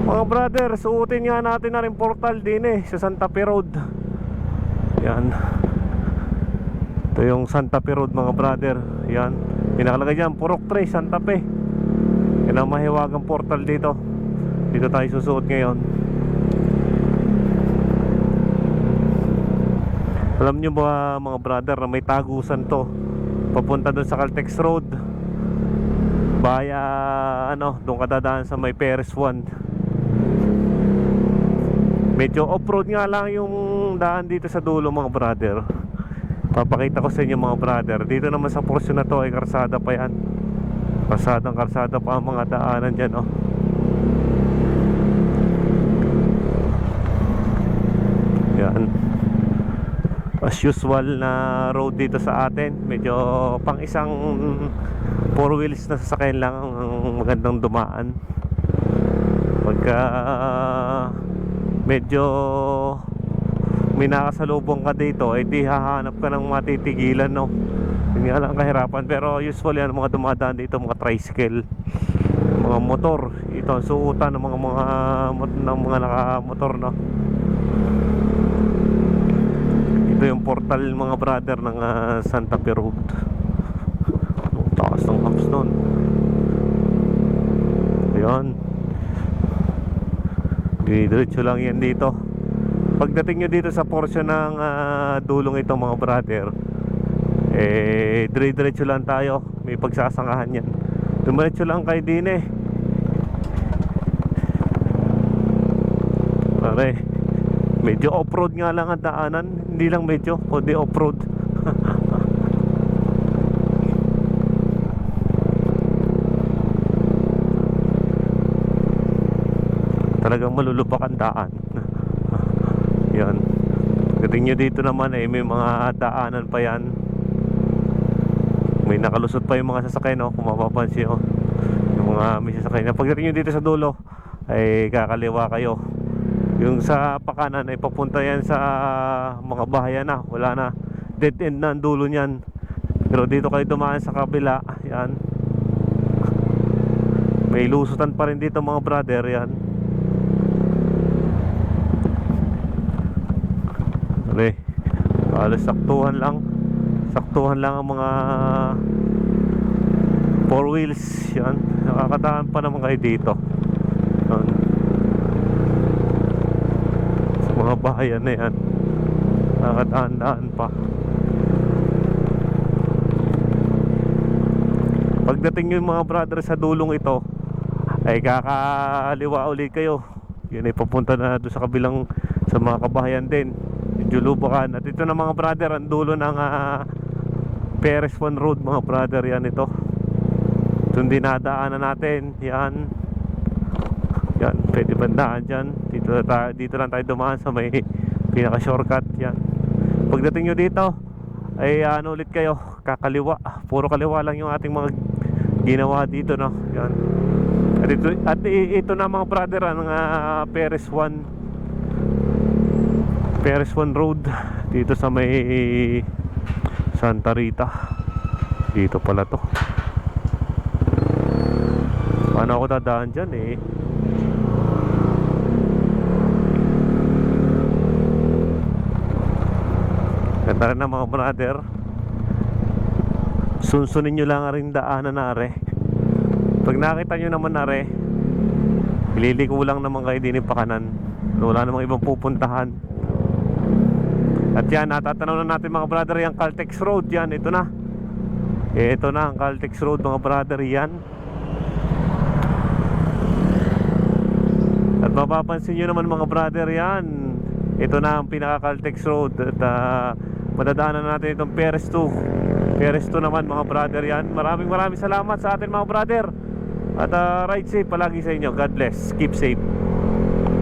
Mga brother, suotin nga natin na rin portal din sa Santa Fe Road. Yan. Ito yung Santa Fe Road mga brother. Yan. Pinakalagay dyan, Purok 3, Santa Fe. Yan ang mahiwagang portal dito. Dito tayo susuot ngayon. Alam nyo ba mga brother na may tagusan to papunta doon sa Caltex Road. Baya doon kadadaan sa may Perez 1. Medyo off-road nga lang yung daan dito sa dulo mga brother. Papakita ko sa inyo mga brother. Dito naman sa portion na to ay karsada pa yan. Karsada pa ang mga daanan dyan Yan. As usual na road dito sa atin. Medyo pang isang 4 wheels na sasakyan lang ang magandang dumaan. Pagka medyo may nakasalubong ka dito, di hahanap ka ng matitigilan, no? Yun nga lang kahirapan. Pero usually yan, mga dumadaan dito, mga tricycle, mga motor. Ito ang suutan ng mga nakamotor, no? Ito yung portal mga brother ng Santa Fe Road. Ang taas ng humps nun. Ayan. Diretso lang yan dito. Pagdating nyo dito sa portion ng dulong ito mga brother, diretso lang tayo. May pagsasangahan yan. Dumiretso lang kayo din Pare, medyo off-road nga lang ang daanan. Hindi lang medyo, kundi off-road. Talagang malulubak ang daan. Yan. Pagdating nyo dito naman may mga daanan pa yan. May nakalusot pa yung mga sasakay, no? Kung mapapansin yung mga may sasakay na. Pagdating nyo dito sa dulo ay kakaliwa kayo. Yung sa pakanan ay papunta yan sa mga bahayan na. Wala na, dead end na ang dulo nyan. Pero dito kayo dumaan sa kabila. Yan. May lusutan pa rin dito mga brother. Yan. Halos saktuhan lang ang mga 4 wheels. Yan. Nakakadaan pa naman kayo dito. Yan. Sa mga bahayan na yan, nakakadaan pa. Pagdating yung mga brother sa dulong ito ay kakaliwa ulit kayo. Yun ay papunta na doon sa kabilang, sa mga kabahayan din, Julubakan. At ito na mga brother, ang dulo ng Perez 1 Road mga brother. Yan ito. Itong dinadaanan natin. Yan. Yan, pwede bandaan dyan. Dito lang tayo dumaan sa may pinaka shortcut. Yan. Pagdating nyo dito ay ulit kayo, kakaliwa. Puro kaliwa lang yung ating mga ginawa dito, no? Yan. At ito na mga brother, ang Perez 1 Road dito sa may Santa Rita. Dito pala to. Paano ako dadaan dyan Ganda rin na mga brother. Sunsunin nyo lang rin daanan na Pag nakita nyo naman ililiko lang naman kayo din yung pakanan. Wala namang ibang pupuntahan. At yan, natatanaw na natin mga brother yung Caltex Road. Yan, ito na. Ito na ang Caltex Road mga brother. Yan. At mapapansin nyo naman mga brother, yan, ito na ang pinaka Caltex Road. At madadaanan natin itong Perez 2 naman mga brother. Yan. Maraming salamat sa atin mga brother. At ride safe palagi sa inyo. God bless. Keep safe.